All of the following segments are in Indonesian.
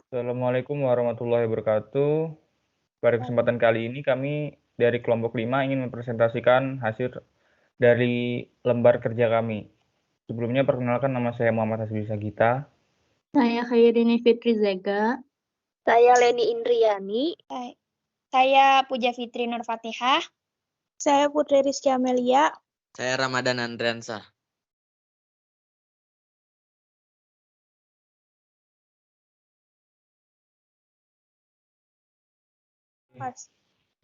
Assalamualaikum warahmatullahi wabarakatuh. Pada kesempatan kali ini kami dari kelompok 5 ingin mempresentasikan hasil dari lembar kerja kami. Sebelumnya perkenalkan, nama saya Muhammad Hasbi Sagita. Saya Khairini Fitri Zega. Saya Leni Indriani. Saya Puja Fitri Nur Fatihah. Saya Putri Rizky Amelia. Saya Ramadan Andriansah.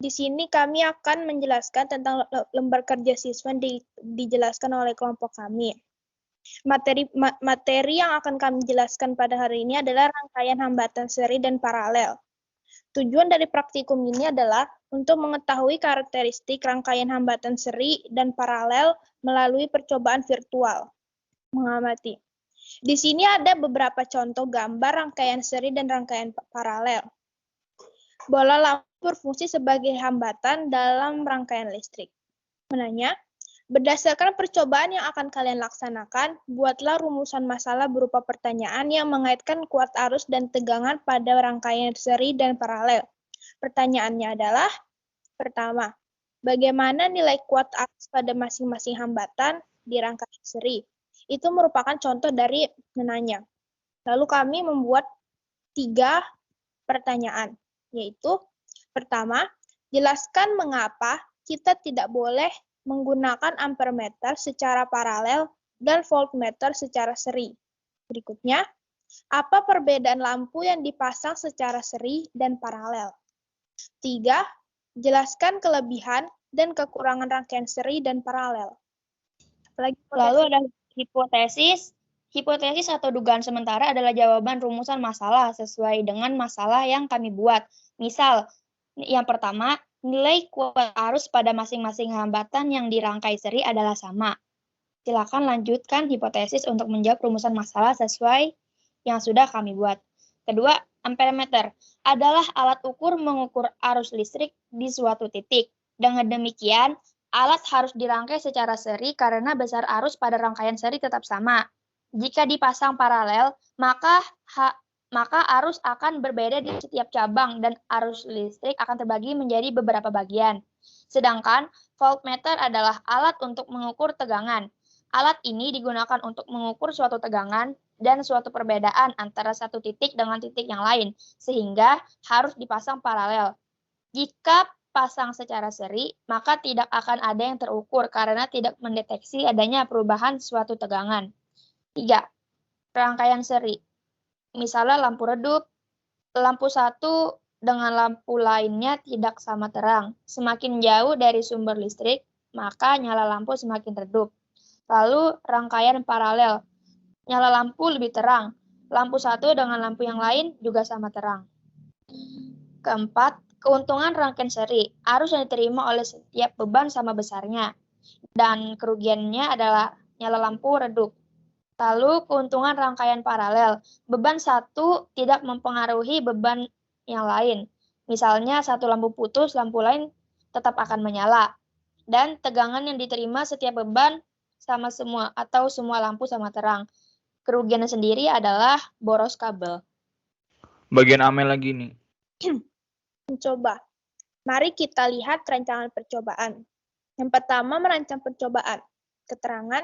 Di sini kami akan menjelaskan tentang lembar kerja siswa dijelaskan oleh kelompok kami. Materi yang akan kami jelaskan pada hari ini adalah rangkaian hambatan seri dan paralel. Tujuan dari praktikum ini adalah untuk mengetahui karakteristik rangkaian hambatan seri dan paralel melalui percobaan virtual. Mengamati. Di sini ada beberapa contoh gambar rangkaian seri dan rangkaian paralel. Bola lampu berfungsi sebagai hambatan dalam rangkaian listrik. Menanya, berdasarkan percobaan yang akan kalian laksanakan, buatlah rumusan masalah berupa pertanyaan yang mengaitkan kuat arus dan tegangan pada rangkaian seri dan paralel. Pertanyaannya adalah, pertama, bagaimana nilai kuat arus pada masing-masing hambatan di rangkaian seri? Itu merupakan contoh dari menanya. Lalu kami membuat 3 pertanyaan, yaitu pertama, jelaskan mengapa kita tidak boleh menggunakan ampermeter secara paralel dan voltmeter secara seri. Berikutnya, apa perbedaan lampu yang dipasang secara seri dan paralel? 3. Jelaskan kelebihan dan kekurangan rangkaian seri dan paralel. Lalu ada hipotesis. Hipotesis atau dugaan sementara adalah jawaban rumusan masalah sesuai dengan masalah yang kami buat. Misal, yang pertama, nilai kuat arus pada masing-masing hambatan yang dirangkai seri adalah sama. Silakan lanjutkan hipotesis untuk menjawab rumusan masalah sesuai yang sudah kami buat. Kedua, ampermeter adalah alat ukur mengukur arus listrik di suatu titik. Dengan demikian, alat harus dirangkai secara seri karena besar arus pada rangkaian seri tetap sama. Jika dipasang paralel, maka arus akan berbeda di setiap cabang dan arus listrik akan terbagi menjadi beberapa bagian. Sedangkan voltmeter adalah alat untuk mengukur tegangan. Alat ini digunakan untuk mengukur suatu tegangan dan suatu perbedaan antara satu titik dengan titik yang lain, sehingga harus dipasang paralel. Jika pasang secara seri, maka tidak akan ada yang terukur karena tidak mendeteksi adanya perubahan suatu tegangan. 3. Rangkaian seri. Misalnya lampu redup, lampu satu dengan lampu lainnya tidak sama terang. Semakin jauh dari sumber listrik, maka nyala lampu semakin redup. Lalu rangkaian paralel. Nyala lampu lebih terang. Lampu satu dengan lampu yang lain juga sama terang. Keempat, keuntungan rangkaian seri. Arus yang diterima oleh setiap beban sama besarnya. Dan kerugiannya adalah nyala lampu redup. Lalu keuntungan rangkaian paralel. Beban satu tidak mempengaruhi beban yang lain. Misalnya satu lampu putus, lampu lain tetap akan menyala. Dan tegangan yang diterima setiap beban sama semua atau semua lampu sama terang. Kerugiannya sendiri adalah boros kabel. Bagian Amel lagi nih. Mencoba. Mari kita lihat rancangan percobaan. Yang pertama, merancang percobaan. Keterangan,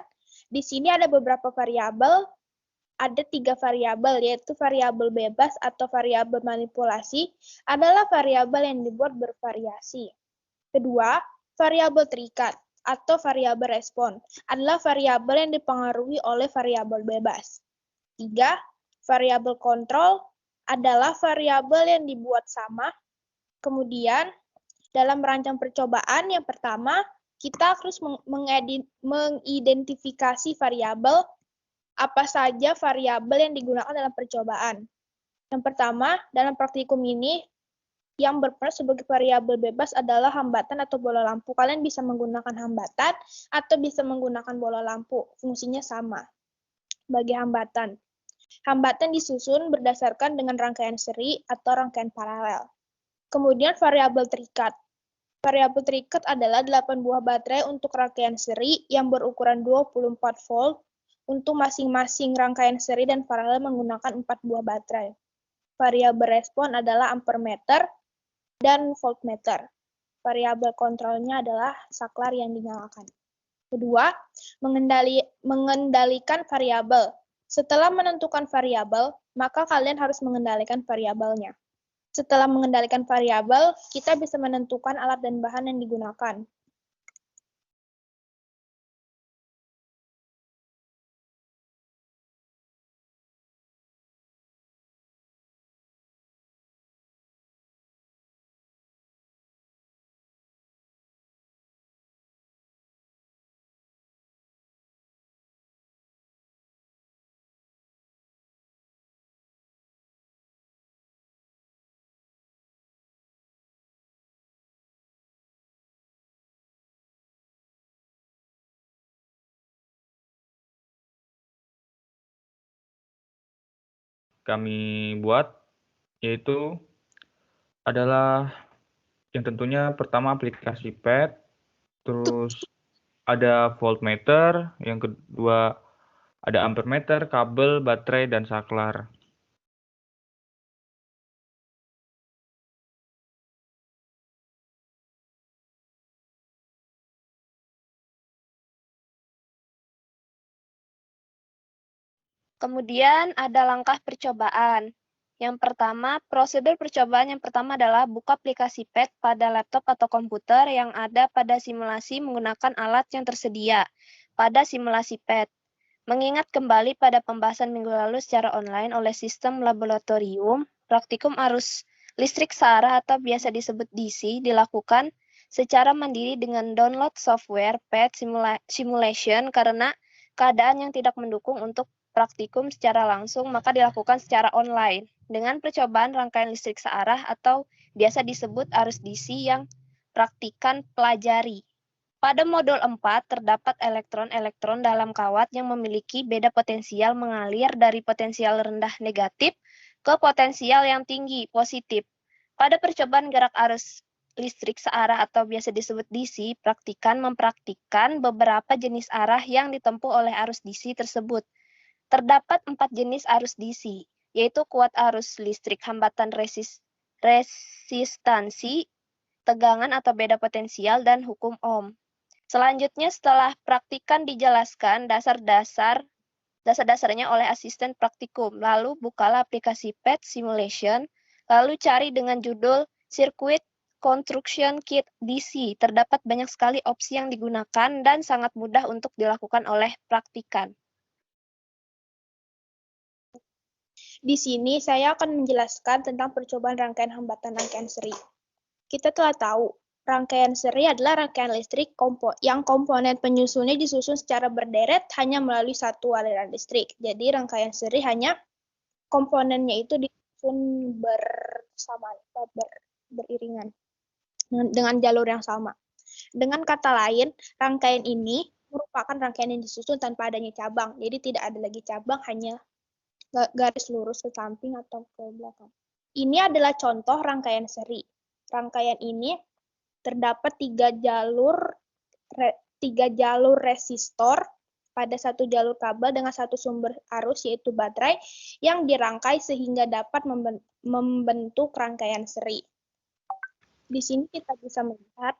di sini ada beberapa variabel. Ada 3 variabel, yaitu variabel bebas atau variabel manipulasi adalah variabel yang dibuat bervariasi. Kedua, variabel terikat atau variabel respon adalah variabel yang dipengaruhi oleh variabel bebas. 3. Variabel kontrol adalah variabel yang dibuat sama. Kemudian, dalam merancang percobaan yang pertama, kita harus mengidentifikasi variabel, apa saja variabel yang digunakan dalam percobaan. Yang pertama, dalam praktikum ini, yang berperan sebagai variabel bebas adalah hambatan atau bola lampu. Kalian bisa menggunakan hambatan atau bisa menggunakan bola lampu. Fungsinya sama. Bagi hambatan. Hambatan disusun berdasarkan dengan rangkaian seri atau rangkaian paralel. Kemudian variabel terikat. Variabel terikat adalah 8 buah baterai untuk rangkaian seri yang berukuran 24 volt. Untuk masing-masing rangkaian seri dan paralel menggunakan 4 buah baterai. variabel respon adalah ampermeter dan voltmeter. Variabel kontrolnya adalah saklar yang dinyalakan. Kedua, mengendalikan variabel. Setelah menentukan variabel, maka kalian harus mengendalikan variabelnya. Setelah mengendalikan variabel, kita bisa menentukan alat dan bahan yang digunakan. Kami buat yaitu adalah yang tentunya pertama aplikasi pad, terus ada voltmeter, yang kedua ada ampermeter, kabel, baterai, dan saklar. Kemudian ada langkah percobaan. Yang pertama, prosedur percobaan yang pertama adalah buka aplikasi PAD pada laptop atau komputer yang ada pada simulasi menggunakan alat yang tersedia pada simulasi PAD. Mengingat kembali pada pembahasan minggu lalu secara online oleh sistem laboratorium, praktikum arus listrik searah atau biasa disebut DC dilakukan secara mandiri dengan download software PAD simulation karena keadaan yang tidak mendukung untuk praktikum secara langsung, maka dilakukan secara online dengan percobaan rangkaian listrik searah atau biasa disebut arus DC yang praktikan pelajari. Pada modul 4 terdapat elektron-elektron dalam kawat yang memiliki beda potensial mengalir dari potensial rendah negatif ke potensial yang tinggi positif. Pada percobaan gerak arus listrik searah atau biasa disebut DC, mempraktikkan beberapa jenis arah yang ditempuh oleh arus DC tersebut. Terdapat 4 jenis arus DC, yaitu kuat arus listrik, hambatan resistansi, tegangan atau beda potensial, dan hukum Ohm. Selanjutnya setelah praktikan dijelaskan dasar-dasarnya oleh asisten praktikum, lalu bukalah aplikasi PAD Simulation, lalu cari dengan judul Circuit Construction Kit DC. Terdapat banyak sekali opsi yang digunakan dan sangat mudah untuk dilakukan oleh praktikan. Di sini saya akan menjelaskan tentang percobaan rangkaian hambatan rangkaian seri. Kita telah tahu, rangkaian seri adalah rangkaian listrik yang komponen penyusunnya disusun secara berderet hanya melalui satu aliran listrik. Jadi rangkaian seri hanya komponennya itu disusun bersamaan atau beriringan dengan jalur yang sama. Dengan kata lain, rangkaian ini merupakan rangkaian yang disusun tanpa adanya cabang. Jadi tidak ada lagi cabang, hanya garis lurus ke samping atau ke belakang. Ini adalah contoh rangkaian seri. Rangkaian ini terdapat 3 jalur resistor pada satu jalur kabel dengan satu sumber arus yaitu baterai yang dirangkai sehingga dapat membentuk rangkaian seri. Di sini kita bisa melihat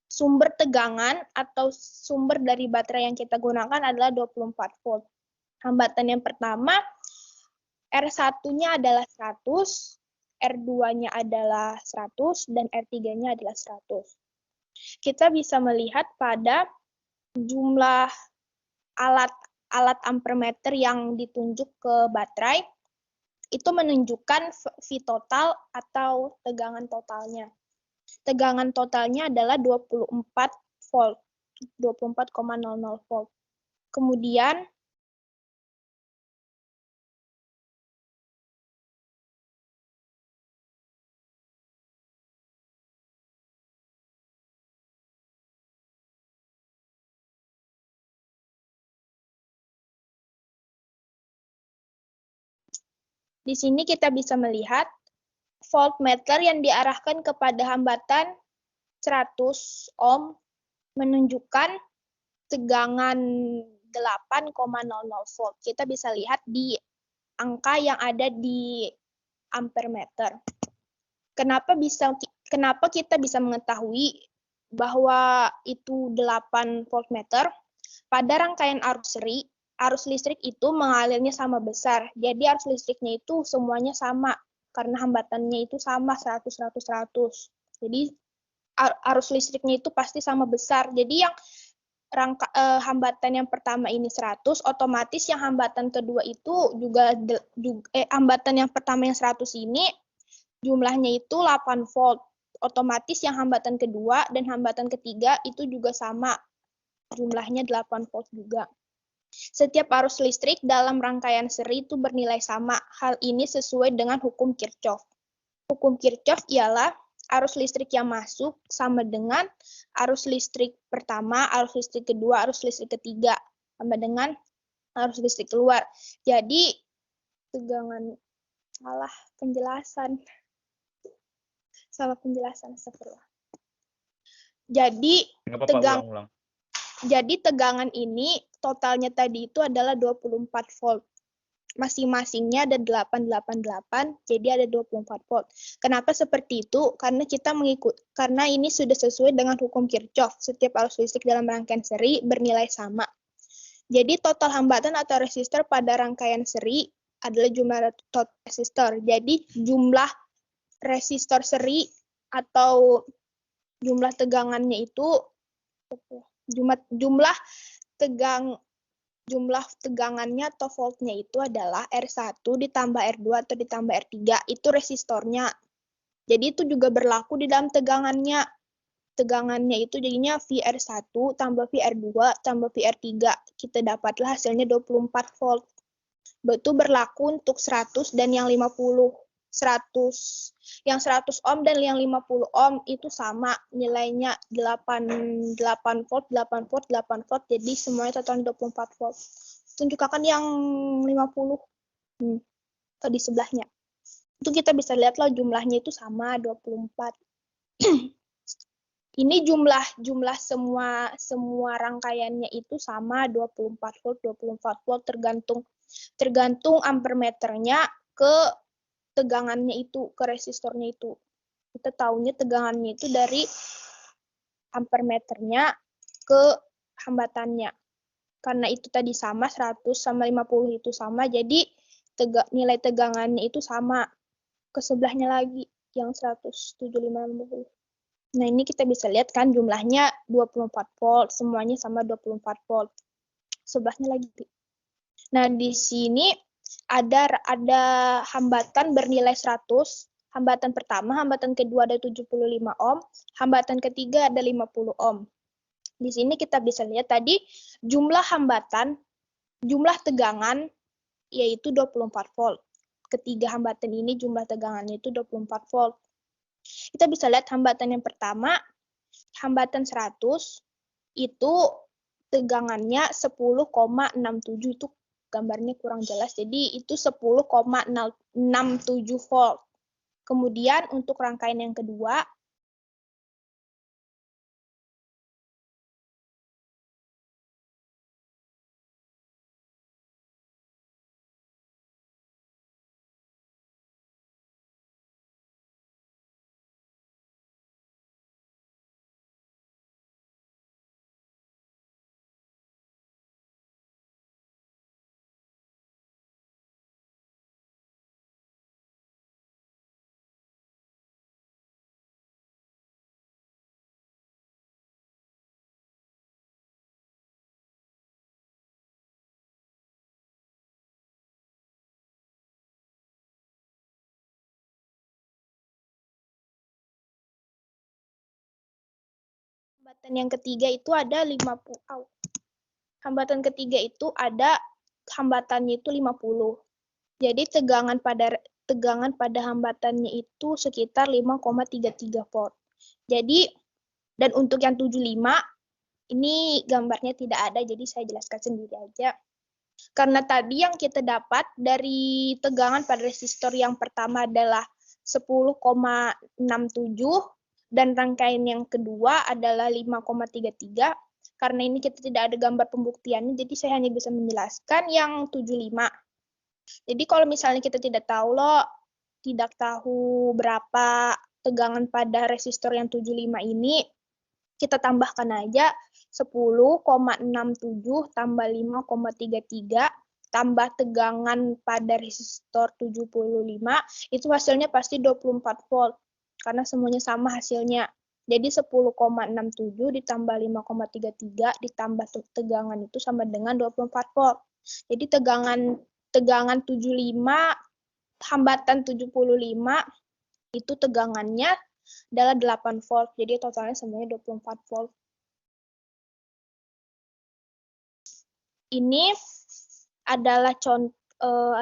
sumber tegangan atau sumber dari baterai yang kita gunakan adalah 24 volt. Hambatan yang pertama, R1-nya adalah 100, R2-nya adalah 100, dan R3-nya adalah 100. Kita bisa melihat pada jumlah alat ampermeter yang ditunjuk ke baterai, itu menunjukkan V total atau tegangan totalnya. Tegangan totalnya adalah 24 volt, 24,00 volt. Kemudian, di sini kita bisa melihat voltmeter yang diarahkan kepada hambatan 100 ohm menunjukkan tegangan 8,00 volt. Kita bisa lihat di angka yang ada di ampere meter. Kenapa kita bisa mengetahui bahwa itu 8 voltmeter? Pada rangkaian arus listrik itu mengalirnya sama besar. Jadi arus listriknya itu semuanya sama karena hambatannya itu sama 100 100 100. Jadi arus listriknya itu pasti sama besar. Jadi yang hambatan yang pertama ini 100, otomatis yang hambatan kedua itu juga hambatan yang pertama yang 100 ini jumlahnya itu 8 volt. Otomatis yang hambatan kedua dan hambatan ketiga itu juga sama. Jumlahnya 8 volt juga. Setiap arus listrik dalam rangkaian seri itu bernilai sama. Hal ini sesuai dengan hukum Kirchhoff. Hukum Kirchhoff ialah arus listrik yang masuk sama dengan arus listrik pertama, arus listrik kedua, arus listrik ketiga, sama dengan arus listrik keluar. Jadi, salah penjelasan. Jadi, tegangan ini totalnya tadi itu adalah 24 volt. Masing-masingnya ada 888, jadi ada 24 volt. Kenapa seperti itu? Karena ini sudah sesuai dengan hukum Kirchhoff. Setiap arus listrik dalam rangkaian seri bernilai sama. Jadi total hambatan atau resistor pada rangkaian seri adalah jumlah total resistor. Jadi jumlah resistor seri atau jumlah tegangannya itu jumlah tegangannya atau voltnya itu adalah R1 ditambah R2 atau ditambah R3, itu resistornya. Jadi itu juga berlaku di dalam tegangannya. Tegangannya itu jadinya VR1 tambah VR2 tambah VR3. Kita dapatlah hasilnya 24 volt. Itu berlaku untuk 100 dan yang 50. 100 ohm dan yang 50 ohm itu sama nilainya 8 volt, 8 volt, 8 volt, jadi semuanya total 24 volt. Tunjukkan yang 50 di sebelahnya. Itu kita bisa lihatlah jumlahnya itu sama 24. Ini jumlah semua rangkaiannya itu sama 24 volt, 24 volt tergantung ampere meternya ke tegangannya itu, ke resistornya itu. Kita tahunya tegangannya itu dari ampere meternya ke hambatannya. Karena itu tadi sama, 100 sama 50 itu sama, jadi nilai tegangannya itu sama. Ke sebelahnya lagi, yang 175. Nah, ini kita bisa lihat kan jumlahnya 24 volt, semuanya sama 24 volt. Sebelahnya lagi. Nah, di sini ada hambatan bernilai 100, hambatan pertama, hambatan kedua ada 75 ohm, hambatan ketiga ada 50 ohm. Di sini kita bisa lihat tadi jumlah tegangan yaitu 24 volt. Ketiga hambatan ini jumlah tegangannya itu 24 volt. Kita bisa lihat hambatan yang pertama, hambatan 100 itu tegangannya 10,67, itu gambarnya kurang jelas, jadi itu 10,67 volt. Kemudian untuk rangkaian yang kedua, hambatan yang ketiga itu ada 50. Hambatan ketiga itu ada hambatannya itu 50. Jadi tegangan pada hambatannya itu sekitar 5,33 volt. Jadi dan untuk yang 75 ini gambarnya tidak ada, jadi saya jelaskan sendiri aja. Karena tadi yang kita dapat dari tegangan pada resistor yang pertama adalah 10,67 dan rangkaian yang kedua adalah 5,33. Karena ini kita tidak ada gambar pembuktiannya, jadi saya hanya bisa menjelaskan yang 75. Jadi kalau misalnya kita tidak tahu loh, tidak tahu berapa tegangan pada resistor yang 75 ini, kita tambahkan aja 10,67 tambah 5,33 tambah tegangan pada resistor 75, itu hasilnya pasti 24 volt, karena semuanya sama hasilnya. Jadi 10,67 ditambah 5,33 ditambah tegangan itu sama dengan 24 volt. Jadi tegangan 75, hambatan 75, itu tegangannya adalah 8 volt. Jadi totalnya semuanya 24 volt. Ini adalah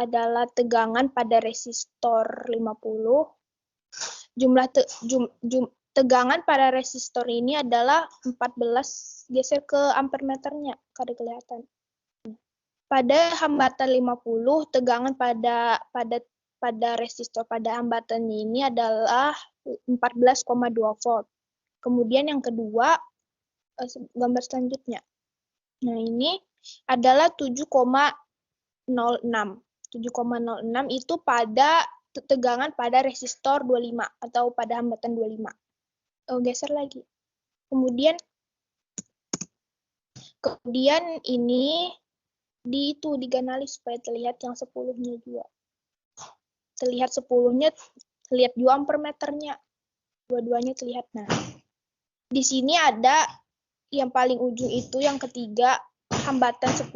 adalah tegangan pada resistor 50. Tegangan pada resistor ini adalah 14, geser ke ampere meternya, kada kelihatan. Pada hambatan 50, tegangan pada resistor pada hambatan ini adalah 14,2 volt. Kemudian yang kedua, gambar selanjutnya. Nah, ini adalah 7,06. 7,06 itu pada tegangan pada resistor 25 atau pada hambatan 25. Geser lagi. Kemudian ini diganali supaya terlihat yang 10-nya juga. Terlihat 10-nya, terlihat juga ampere meternya. Dua-duanya terlihat. Nah, di sini ada yang paling ujung itu yang ketiga, hambatan 10.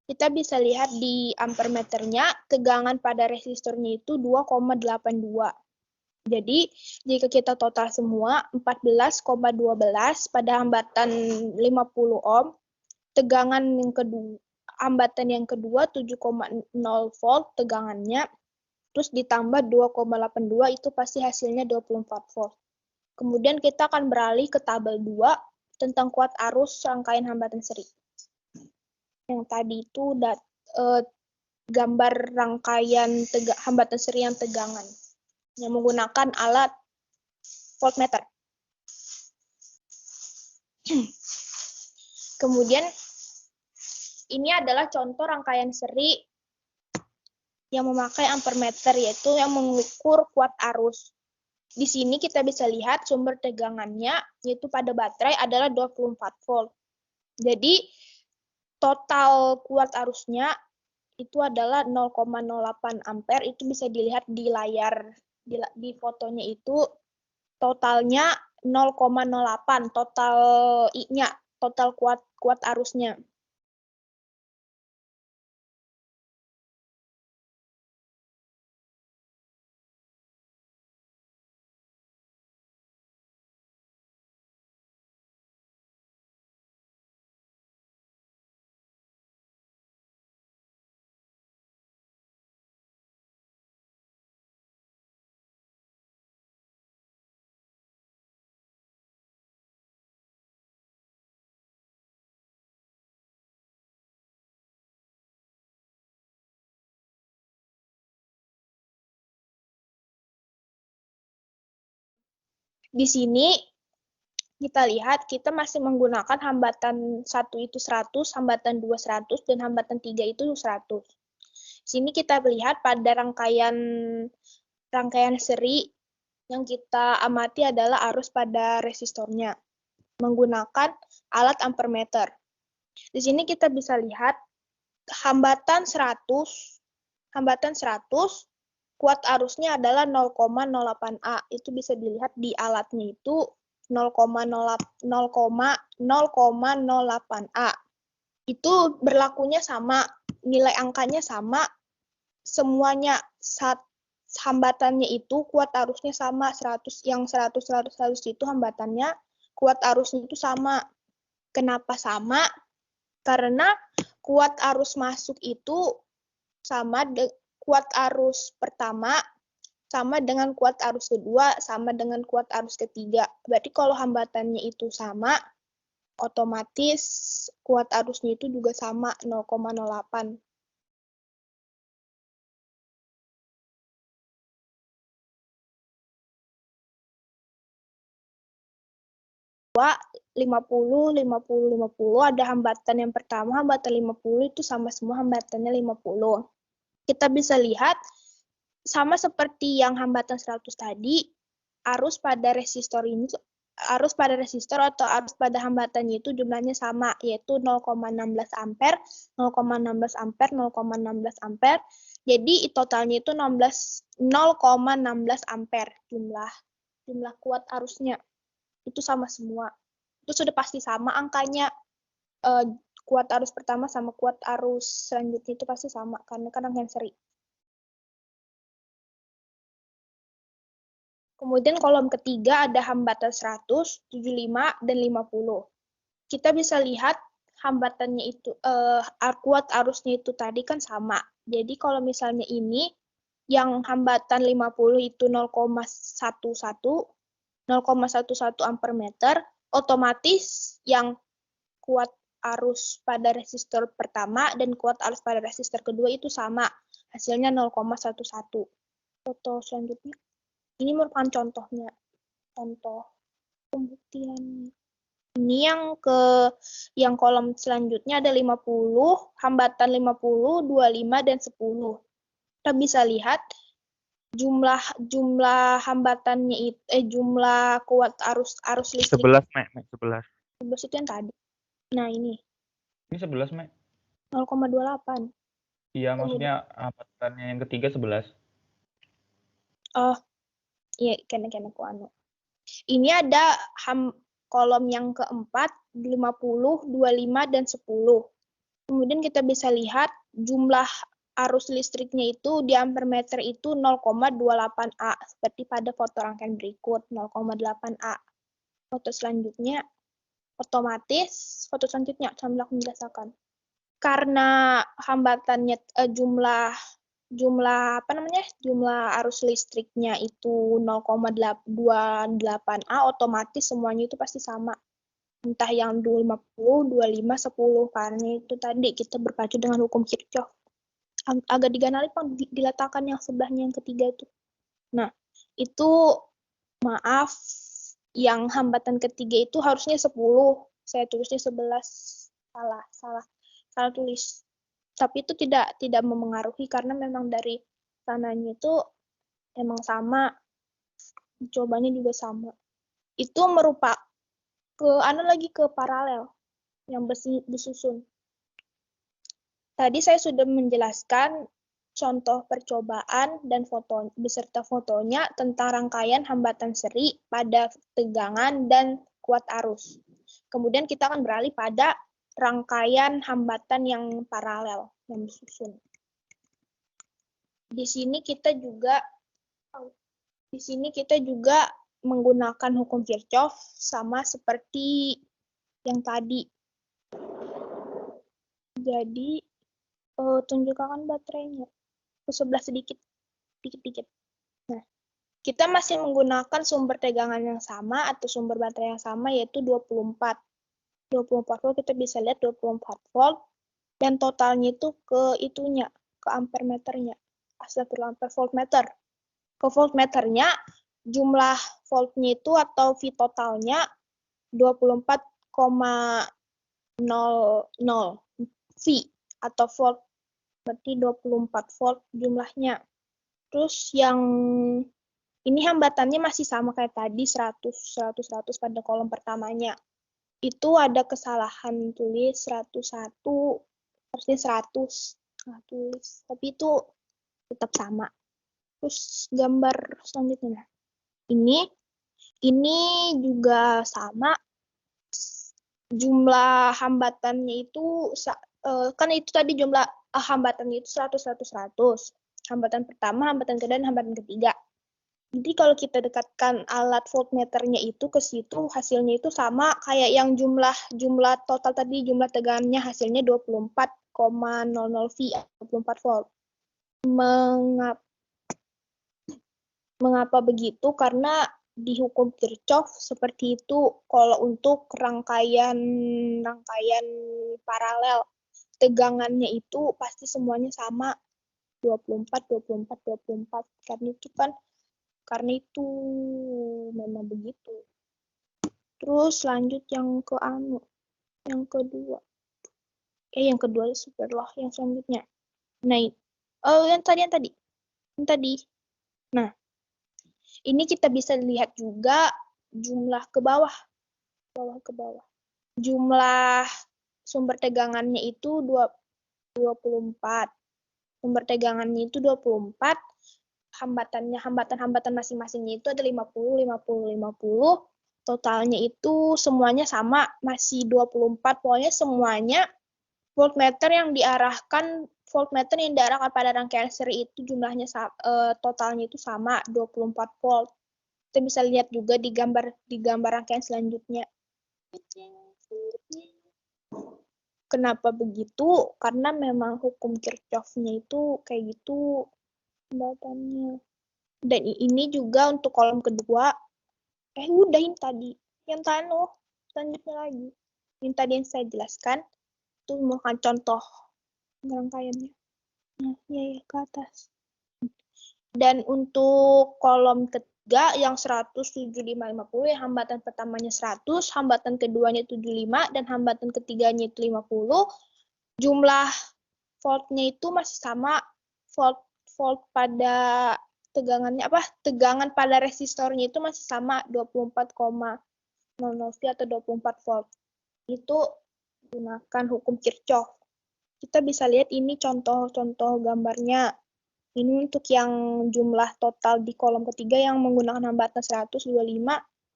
Kita bisa lihat di ampere meternya, tegangan pada resistornya itu 2,82. Jadi, jika kita total semua, 14,12 pada hambatan 50 ohm, tegangan yang kedua, hambatan yang kedua 7,0 volt tegangannya, terus ditambah 2,82 itu pasti hasilnya 24 volt. Kemudian kita akan beralih ke tabel 2 tentang kuat arus rangkaian hambatan seri. Yang tadi itu gambar rangkaian hambatan seri yang tegangan yang menggunakan alat voltmeter. Kemudian ini adalah contoh rangkaian seri yang memakai ampere meter, yaitu yang mengukur kuat arus. Di sini kita bisa lihat sumber tegangannya, yaitu pada baterai adalah 24 volt. Jadi total kuat arusnya itu adalah 0,08 ampere, itu bisa dilihat di layar, di fotonya itu totalnya 0,08, total I-nya, total kuat arusnya. Di sini kita lihat kita masih menggunakan hambatan 1 itu 100, hambatan 2 100, dan hambatan 3 itu 100. Sini kita lihat pada rangkaian seri yang kita amati adalah arus pada resistornya menggunakan alat ampere meter. Di sini kita bisa lihat hambatan 100 kuat arusnya adalah 0,08 A. Itu bisa dilihat di alatnya itu 0,08 A. Itu berlakunya sama, nilai angkanya sama, semuanya hambatannya itu kuat arusnya sama, 100 itu hambatannya kuat arusnya itu sama. Kenapa sama? Karena kuat arus masuk itu sama kuat arus pertama sama dengan kuat arus kedua sama dengan kuat arus ketiga. Berarti kalau hambatannya itu sama, otomatis kuat arusnya itu juga sama, 0,08. 50, ada hambatan yang pertama, hambatan 50 itu sama semua hambatannya 50. Kita bisa lihat sama seperti yang hambatan 100 tadi, arus pada resistor atau arus pada hambatannya itu jumlahnya sama, yaitu 0,16 ampere, 0,16 ampere, 0,16 ampere. Jadi totalnya itu 0,16 ampere jumlah kuat arusnya. Itu sama semua. Itu sudah pasti sama angkanya. Kuat arus pertama sama kuat arus selanjutnya itu pasti sama karena kan rangkaian seri. Kemudian kolom ketiga ada hambatan 100, 75, dan 50. Kita bisa lihat hambatannya itu, kuat arusnya itu tadi kan sama. Jadi kalau misalnya ini, yang hambatan 50 itu 0,11 ampere meter, otomatis yang kuat arus pada resistor pertama dan kuat arus pada resistor kedua itu sama. Hasilnya 0,11. Foto selanjutnya. Ini merupakan contohnya. Contoh pembuktian. Ini yang kolom selanjutnya ada 50, hambatan 50, 25, dan 10. Kita bisa lihat jumlah hambatannya itu jumlah kuat arus listrik 11, Mek. 11. 11 itu yang tadi. Nah, ini Ini 11, Mek. 0,28. Iya, maksudnya hambatannya yang ketiga 11. Oh, iya, kena ku anu. Ini ada kolom yang keempat, 50, 25, dan 10. Kemudian kita bisa lihat jumlah arus listriknya itu di ampere meter itu 0,28 A, seperti pada foto rangkaian berikut, 0,8 A. Foto selanjutnya, otomatis, foto selanjutnya, sambil aku menjelaskan. Karena hambatannya jumlah arus listriknya itu 0,28 A, otomatis semuanya itu pasti sama. Entah yang 50, 25, 10, karena itu tadi kita berpacu dengan hukum Kirchhoff. Agak diganali diletakkan yang sebelahnya yang ketiga itu. Nah, itu maaf, yang hambatan ketiga itu harusnya 10. Saya tulisnya 11. Salah tulis. Tapi itu tidak memengaruhi karena memang dari sananya itu emang sama. Cobanya juga sama. Itu merupakan ke paralel yang disusun. Tadi saya sudah menjelaskan contoh percobaan dan foto beserta fotonya tentang rangkaian hambatan seri pada tegangan dan kuat arus. Kemudian kita akan beralih pada rangkaian hambatan yang paralel yang disusun. Di sini kita juga menggunakan hukum Kirchhoff sama seperti yang tadi. Jadi tunjukkan baterainya ke sebelah sedikit. Nah, kita masih menggunakan sumber tegangan yang sama atau sumber baterai yang sama, yaitu 24 volt. Kita bisa lihat 24 volt dan totalnya itu ke ampere meternya. Astagfirullah, ampere voltmeter. Ke voltmeternya jumlah voltnya itu atau V totalnya 24,00 V atau volt, berarti 24 volt jumlahnya. Terus yang ini hambatannya masih sama kayak tadi, 100 pada kolom pertamanya. Itu ada kesalahan tulis 101, harusnya 100. Nah, tulis. Tapi itu tetap sama. Terus gambar selanjutnya. Ini juga sama. Jumlah hambatannya itu kan itu tadi jumlah hambatannya itu 100. Hambatan pertama, hambatan kedua, dan hambatan ketiga. Jadi kalau kita dekatkan alat voltmeternya itu ke situ, hasilnya itu sama kayak yang jumlah total tadi, jumlah tegangannya hasilnya 24,00 V, 24 volt. Mengapa begitu? Karena di hukum Kirchhoff seperti itu kalau untuk rangkaian paralel. Tegangannya itu pasti semuanya sama 24. Karena itu memang begitu. Terus lanjut yang kedua. Yang kedua superlah yang selanjutnya. Nah, yang tadi. Ini tadi. Nah, ini kita bisa lihat juga jumlah ke bawah. Ke bawah. Jumlah sumber tegangannya itu 24. Sumber tegangannya itu 24. Hambatan masing-masingnya itu ada 50, 50, 50. Totalnya itu semuanya sama, masih 24. Pokoknya semuanya voltmeter yang diarahkan pada rangkaian seri itu jumlahnya totalnya itu sama 24 volt. Kita bisa lihat juga di gambar rangkaian selanjutnya. Kenapa begitu? Karena memang hukum Kirchhoff-nya itu kayak gitu hambatannya. Dan ini juga untuk kolom kedua. Udah ini tadi. Yang selanjutnya lagi. Yang tadi yang saya jelaskan itu merupakan contoh rangkaiannya. Nah, ya ke atas. Dan untuk kolom ketiga yang 100, 75, 50, yang hambatan pertamanya 100, hambatan keduanya 75, dan hambatan ketiganya itu 50, jumlah voltnya itu masih sama, volt pada tegangan pada resistornya itu masih sama 24,00 V atau 24 volt. Itu gunakan hukum Kirchhoff. Kita bisa lihat ini contoh-contoh gambarnya. Ini untuk yang jumlah total di kolom ketiga yang menggunakan hambatan 125,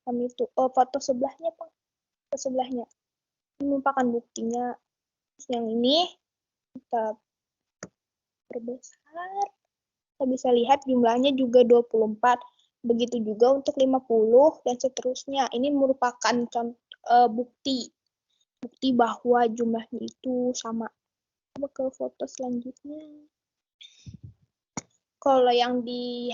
kami itu foto sebelahnya, Pak. Foto sebelahnya. Ini merupakan buktinya. Terus yang ini kita perbesar. Kita bisa lihat jumlahnya juga 24. Begitu juga untuk 50 dan seterusnya. Ini merupakan bukti bahwa jumlahnya itu sama. Coba ke foto selanjutnya. Kalau yang di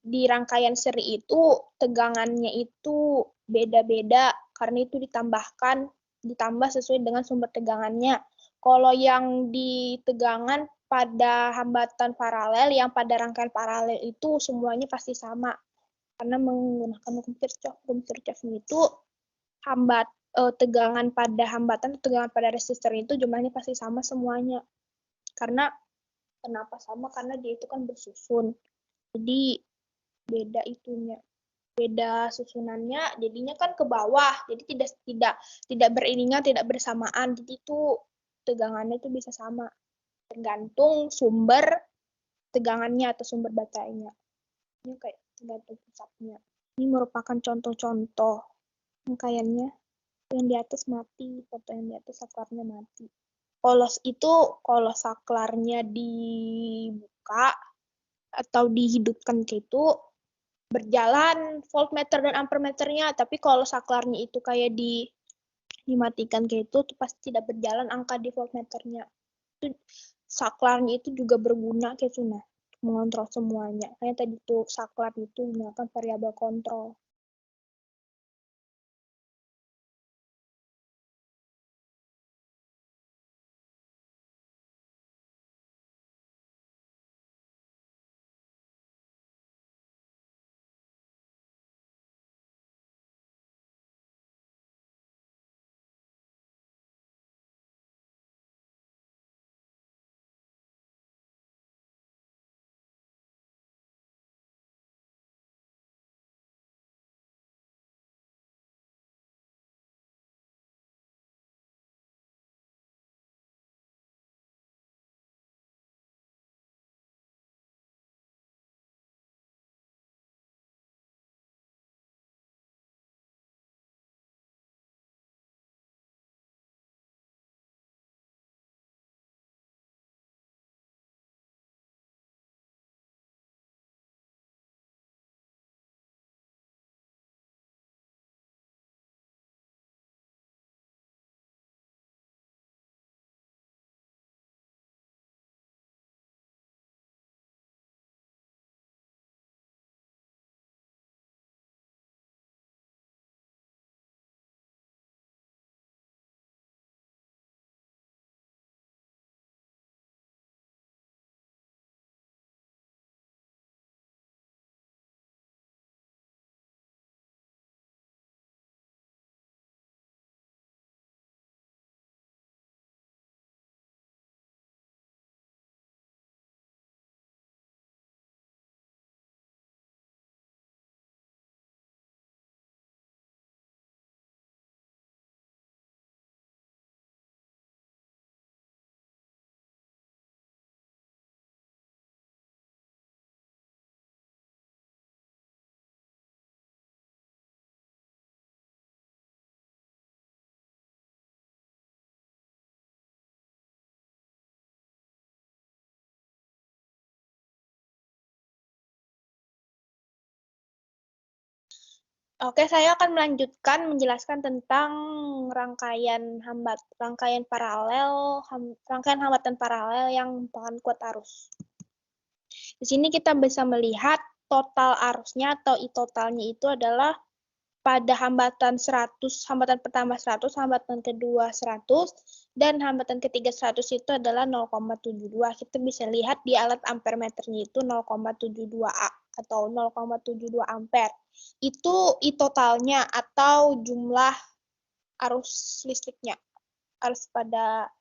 di rangkaian seri itu tegangannya itu beda-beda karena itu ditambah sesuai dengan sumber tegangannya. Kalau yang di tegangan pada hambatan paralel, yang pada rangkaian paralel itu semuanya pasti sama karena menggunakan hukum Kirchhoff. Hukum Kirchhoff itu tegangan pada hambatan, tegangan pada resistor itu jumlahnya pasti sama semuanya. Kenapa sama? Karena dia itu kan bersusun. Jadi beda susunannya, jadinya kan ke bawah. Jadi tidak beriringan, tidak bersamaan. Jadi itu tegangannya itu bisa sama. Tergantung sumber tegangannya atau sumber baterainya. Ini kayak tergantung pusatnya. Ini merupakan contoh-contoh rangkaiannya. Yang di atas mati, foto yang di atas saklarnya mati. Kalau saklarnya dibuka atau dihidupkan kayak itu berjalan voltmeter dan ampermeternya, tapi kalau saklarnya itu kayak dimatikan kayak itu pasti tidak berjalan angka di voltmeternya. Itu saklarnya itu juga berguna kayak itu untuk mengontrol semuanya. Kayak tadi tuh saklar itu menggunakan variabel kontrol. Oke, saya akan melanjutkan menjelaskan tentang rangkaian hambatan paralel yang merupakan kuat arus. Di sini kita bisa melihat total arusnya atau I totalnya itu adalah pada hambatan 100, hambatan pertama 100, hambatan kedua 100, dan hambatan ketiga 100 itu adalah 0,72. Kita bisa lihat di alat ampermeternya itu 0,72 A atau 0,72 ampere. Itu I totalnya atau jumlah arus listriknya, arus pada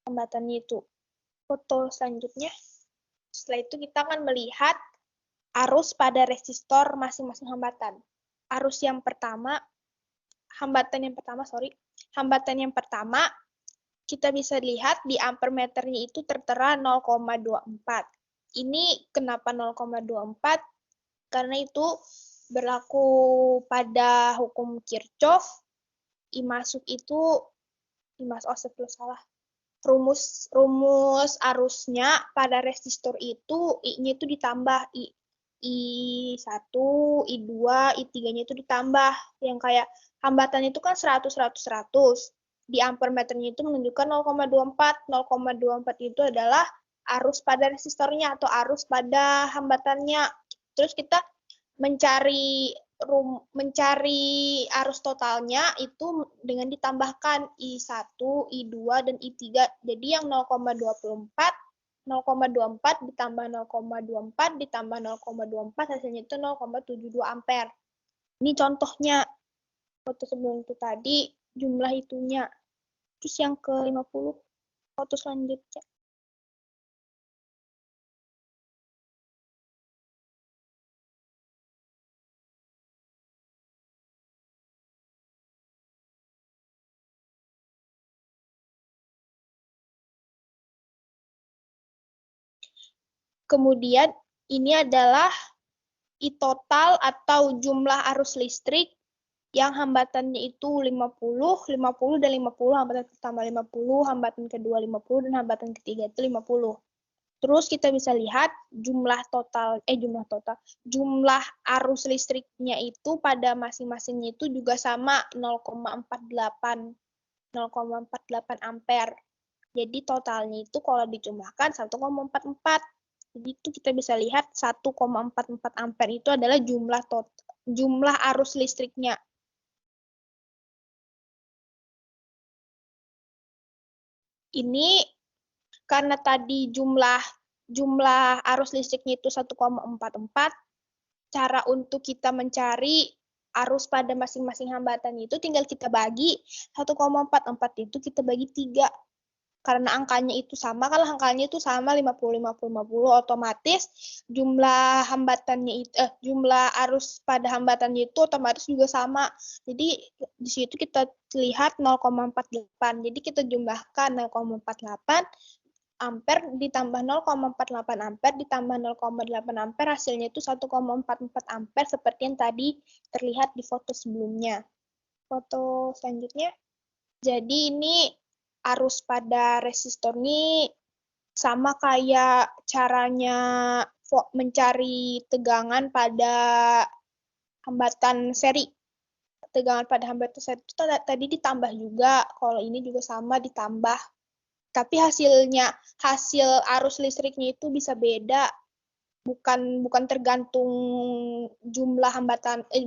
hambatannya itu. Foto selanjutnya. Setelah itu kita akan melihat arus pada resistor masing-masing hambatan. Hambatan yang pertama, kita bisa lihat di ampermeternya itu tertera 0,24. Ini kenapa 0,24? Karena itu berlaku pada hukum Kirchhoff. Rumus arusnya pada resistor itu I-nya itu ditambah I1, I2, I3-nya itu ditambah. Yang kayak hambatan itu kan 100, 100, 100. Di ampermeternya itu menunjukkan 0,24. 0,24 itu adalah arus pada resistornya atau arus pada hambatannya. Terus kita mencari arus totalnya itu dengan ditambahkan I1, I2, dan I3. Jadi yang 0,24 ditambah 0,24 ditambah 0,24 hasilnya itu 0,72 ampere. Ini contohnya. Foto sebelum itu tadi jumlah itunya. Terus yang ke-50 foto selanjutnya. Kemudian ini adalah I total atau jumlah arus listrik yang hambatannya itu 50, dan 50, hambatan pertama 50, hambatan kedua 50, dan hambatan ketiga itu 50. Terus kita bisa lihat jumlah arus listriknya itu pada masing-masingnya itu juga sama 0,48 ampere. Jadi totalnya itu kalau dijumlahkan 1,44. Jadi itu kita bisa lihat 1,44 ampere itu adalah jumlah arus listriknya. Ini karena tadi jumlah arus listriknya itu 1,44, cara untuk kita mencari arus pada masing-masing hambatan itu tinggal kita bagi 1,44 itu kita bagi 3. Karena angkanya itu sama, kalau angkanya itu sama 50, 50, 50, otomatis jumlah arus pada hambatannya itu otomatis juga sama. Jadi di situ kita lihat 0,48. Jadi kita jumlahkan 0,48 ampere ditambah 0,48 ampere ditambah 0,8 ampere, hasilnya itu 1,44 ampere seperti yang tadi terlihat di foto sebelumnya. Foto selanjutnya. Jadi ini arus pada resistor ini sama kayak caranya mencari tegangan pada hambatan seri. Tegangan pada hambatan seri itu tadi ditambah juga, kalau ini juga sama ditambah. Tapi hasil arus listriknya itu bisa beda. Bukan tergantung jumlah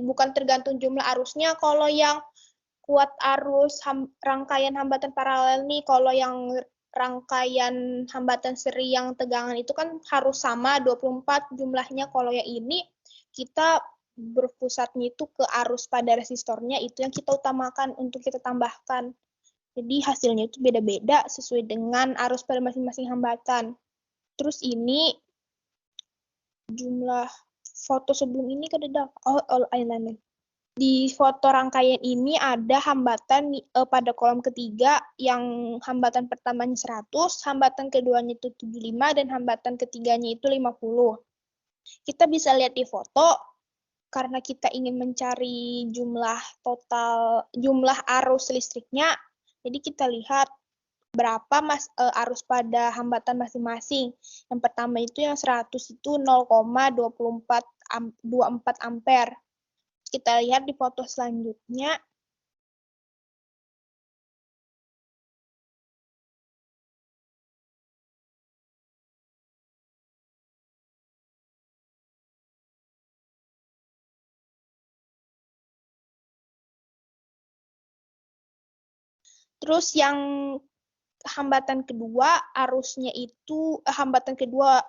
bukan tergantung jumlah arusnya. Kalau yang kuat arus rangkaian hambatan paralel nih, kalau yang rangkaian hambatan seri yang tegangan itu kan harus sama 24 jumlahnya. Kalau yang ini kita berpusatnya itu ke arus pada resistornya, itu yang kita utamakan untuk kita tambahkan. Jadi hasilnya itu beda-beda sesuai dengan arus pada masing-masing hambatan. Terus ini jumlah foto sebelum ini di foto rangkaian ini ada hambatan pada kolom ketiga yang hambatan pertamanya 100, hambatan keduanya itu 75, dan hambatan ketiganya itu 50. Kita bisa lihat di foto, karena kita ingin mencari jumlah arus listriknya, jadi kita lihat berapa arus pada hambatan masing-masing. Yang pertama itu yang 100 itu 0,24 ampere. kita lihat di foto selanjutnya. Terus yang hambatan kedua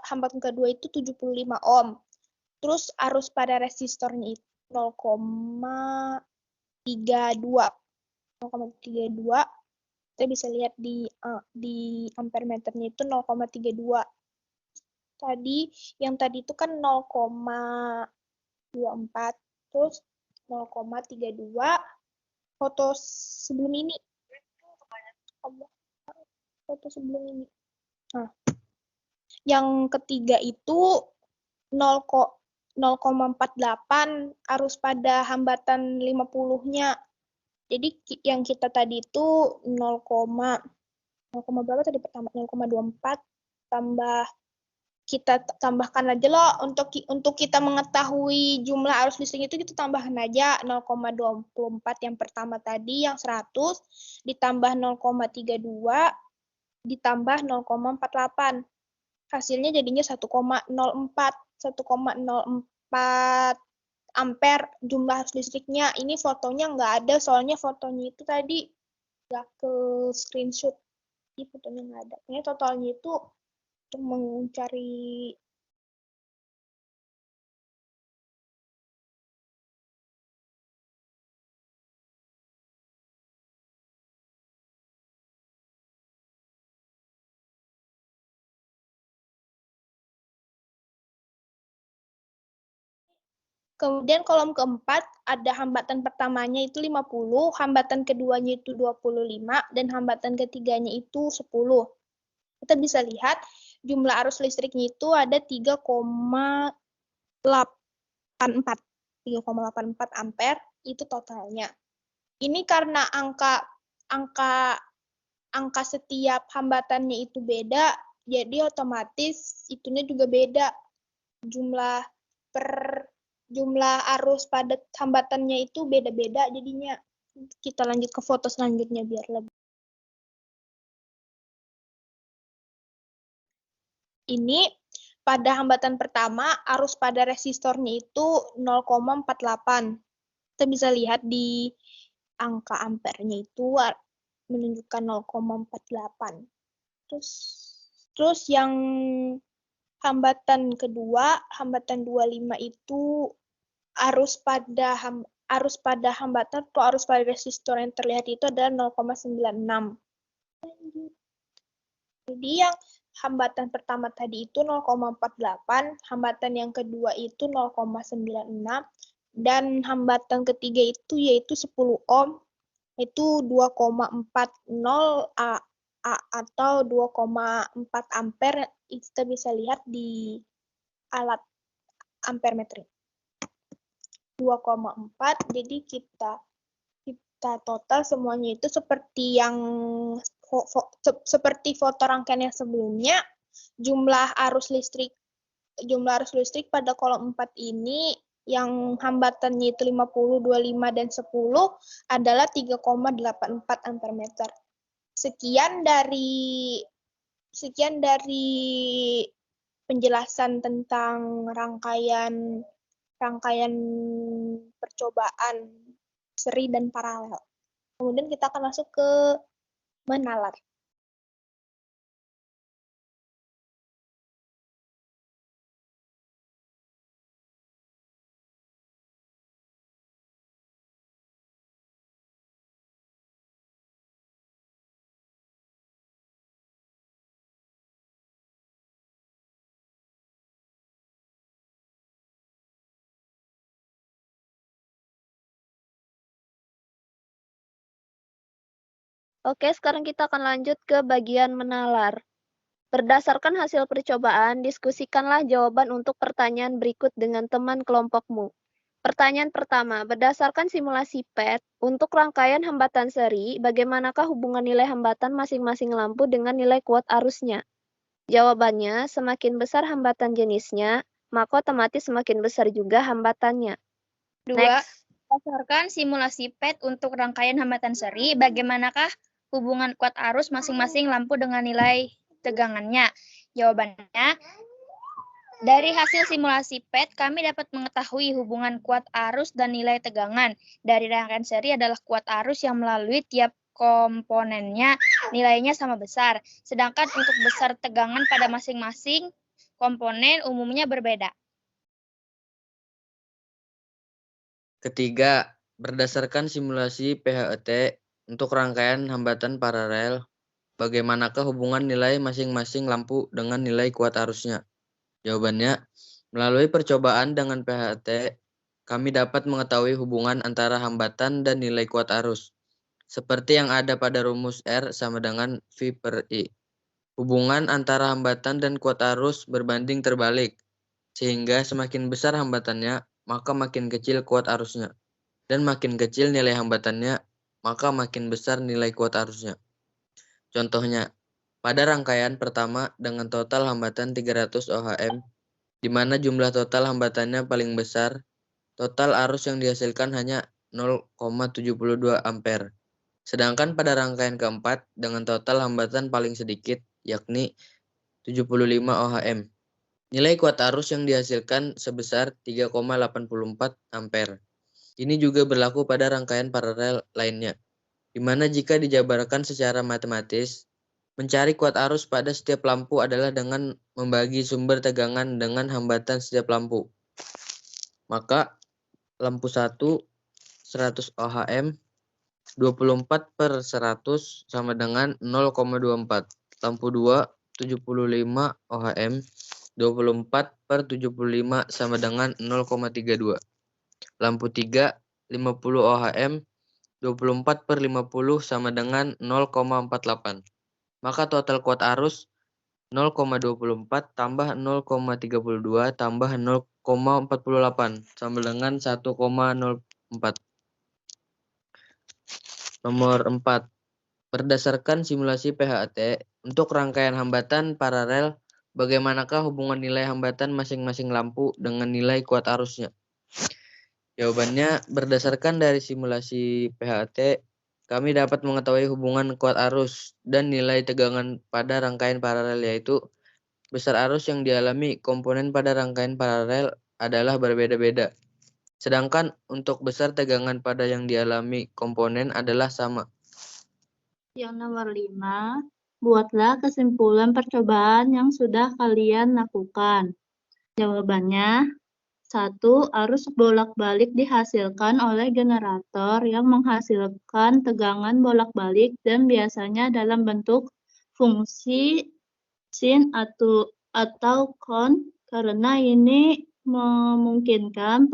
hambatan kedua itu 75 ohm. Terus arus pada resistornya itu 0,32. Kita bisa lihat di ampere meternya itu 0,32. Yang tadi itu kan 0,24, terus 0,32. Foto sebelum ini. Nah, yang ketiga itu 0,48 arus pada hambatan 50-nya. Jadi yang kita tadi itu 0, berapa tadi pertama? 0,24 tambah, kita tambahkan aja loh, untuk kita mengetahui jumlah arus listrik itu kita tambahkan aja 0,24 yang pertama tadi, yang 100 ditambah 0,32 ditambah 0,48. Hasilnya jadinya 1,04 ampere jumlah arus listriknya. Ini fotonya nggak ada, soalnya fotonya itu tadi nggak ke screenshot. Ini fotonya nggak ada. Ini totalnya itu untuk mencari Kemudian kolom keempat ada hambatan pertamanya itu 50, hambatan keduanya itu 25, dan hambatan ketiganya itu 10. Kita bisa lihat jumlah arus listriknya itu ada 3,84 ampere, itu totalnya. Ini karena angka setiap hambatannya itu beda, jadi otomatis itunya juga beda. Jumlah arus pada hambatannya itu beda-beda, jadinya kita lanjut ke foto selanjutnya biar lebih. Ini pada hambatan pertama arus pada resistornya itu 0,48. Kita bisa lihat di angka ampernya itu menunjukkan 0,48. Terus yang hambatan kedua, hambatan 25 itu arus pada hambatan atau arus pada resistor yang terlihat itu adalah 0,96. Jadi yang hambatan pertama tadi itu 0,48, hambatan yang kedua itu 0,96, dan hambatan ketiga itu yaitu 10 ohm, itu 2,40 atau 2,4 ampere. Kita bisa lihat di alat ampere meter. 2,4, jadi kita total semuanya itu seperti foto rangkaian yang sebelumnya. Jumlah arus listrik pada kolom 4 ini yang hambatannya itu 50, 25, dan 10 adalah 3,84 ampere meter. Sekian dari penjelasan tentang rangkaian percobaan seri dan paralel. Kemudian kita akan masuk ke menalar. Oke, sekarang kita akan lanjut ke bagian menalar. Berdasarkan hasil percobaan, diskusikanlah jawaban untuk pertanyaan berikut dengan teman kelompokmu. Pertanyaan pertama, berdasarkan simulasi PET, untuk rangkaian hambatan seri, bagaimanakah hubungan nilai hambatan masing-masing lampu dengan nilai kuat arusnya? Jawabannya, semakin besar hambatan jenisnya, maka otomatis semakin besar juga hambatannya. Dua. Next. Berdasarkan simulasi PET untuk rangkaian hambatan seri, bagaimanakah hubungan kuat arus masing-masing lampu dengan nilai tegangannya? Jawabannya, dari hasil simulasi PET, kami dapat mengetahui hubungan kuat arus dan nilai tegangan. Dari rangkaian seri adalah kuat arus yang melalui tiap komponennya nilainya sama besar. Sedangkan untuk besar tegangan pada masing-masing komponen umumnya berbeda. Ketiga, berdasarkan simulasi PHET untuk rangkaian hambatan paralel, bagaimanakah hubungan nilai masing-masing lampu dengan nilai kuat arusnya? Jawabannya, melalui percobaan dengan PHET, kami dapat mengetahui hubungan antara hambatan dan nilai kuat arus, seperti yang ada pada rumus R sama dengan V per I. Hubungan antara hambatan dan kuat arus berbanding terbalik, sehingga semakin besar hambatannya, maka makin kecil kuat arusnya. Dan makin kecil nilai hambatannya, maka makin besar nilai kuat arusnya. Contohnya, pada rangkaian pertama dengan total hambatan 300 ohm, di mana jumlah total hambatannya paling besar, total arus yang dihasilkan hanya 0,72 ampere. Sedangkan pada rangkaian keempat dengan total hambatan paling sedikit, yakni 75 ohm. Nilai kuat arus yang dihasilkan sebesar 3,84 ampere. Ini juga berlaku pada rangkaian paralel lainnya, di mana jika dijabarkan secara matematis, mencari kuat arus pada setiap lampu adalah dengan membagi sumber tegangan dengan hambatan setiap lampu. Maka lampu 1 100 ohm 24/100 sama dengan 0,24. Lampu 2 75 ohm 24/75 sama dengan 0,32. Lampu 3 50 ohm 24/50 sama dengan 0,48. Maka total kuat arus 0,24 tambah 0,32 tambah 0,48 sama dengan 1,04. Nomor 4. Berdasarkan simulasi PHET, untuk rangkaian hambatan paralel, bagaimanakah hubungan nilai hambatan masing-masing lampu dengan nilai kuat arusnya? Jawabannya, berdasarkan dari simulasi PHET, kami dapat mengetahui hubungan kuat arus dan nilai tegangan pada rangkaian paralel, yaitu besar arus yang dialami komponen pada rangkaian paralel adalah berbeda-beda. Sedangkan untuk besar tegangan pada yang dialami komponen adalah sama. Yang nomor 5, buatlah kesimpulan percobaan yang sudah kalian lakukan. Jawabannya, 1. Arus bolak-balik dihasilkan oleh generator yang menghasilkan tegangan bolak-balik dan biasanya dalam bentuk fungsi sin atau kon, karena ini memungkinkan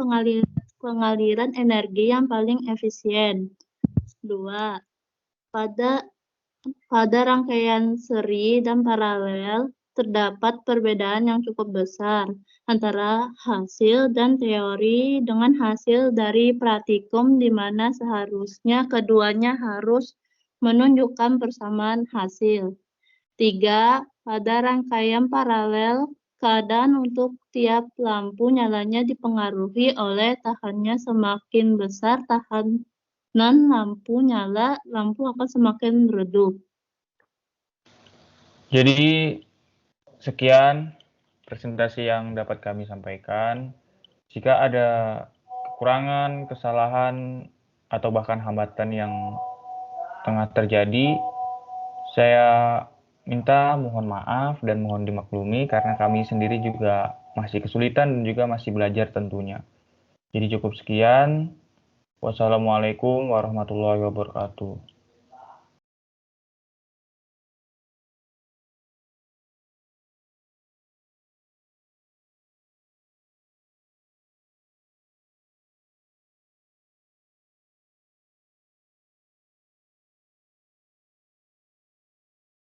pengaliran energi yang paling efisien. 2. Pada rangkaian seri dan paralel, terdapat perbedaan yang cukup besar antara hasil dan teori dengan hasil dari praktikum, di mana seharusnya keduanya harus menunjukkan persamaan hasil. 3. Pada rangkaian paralel, keadaan untuk tiap lampu nyalanya dipengaruhi oleh tahannya. Semakin besar tahanan lampu nyala, lampu akan semakin redup. Jadi sekian presentasi yang dapat kami sampaikan. Jika ada kekurangan, kesalahan, atau bahkan hambatan yang tengah terjadi, saya minta mohon maaf dan mohon dimaklumi karena kami sendiri juga masih kesulitan dan juga masih belajar tentunya. Jadi cukup sekian. Wassalamualaikum warahmatullahi wabarakatuh.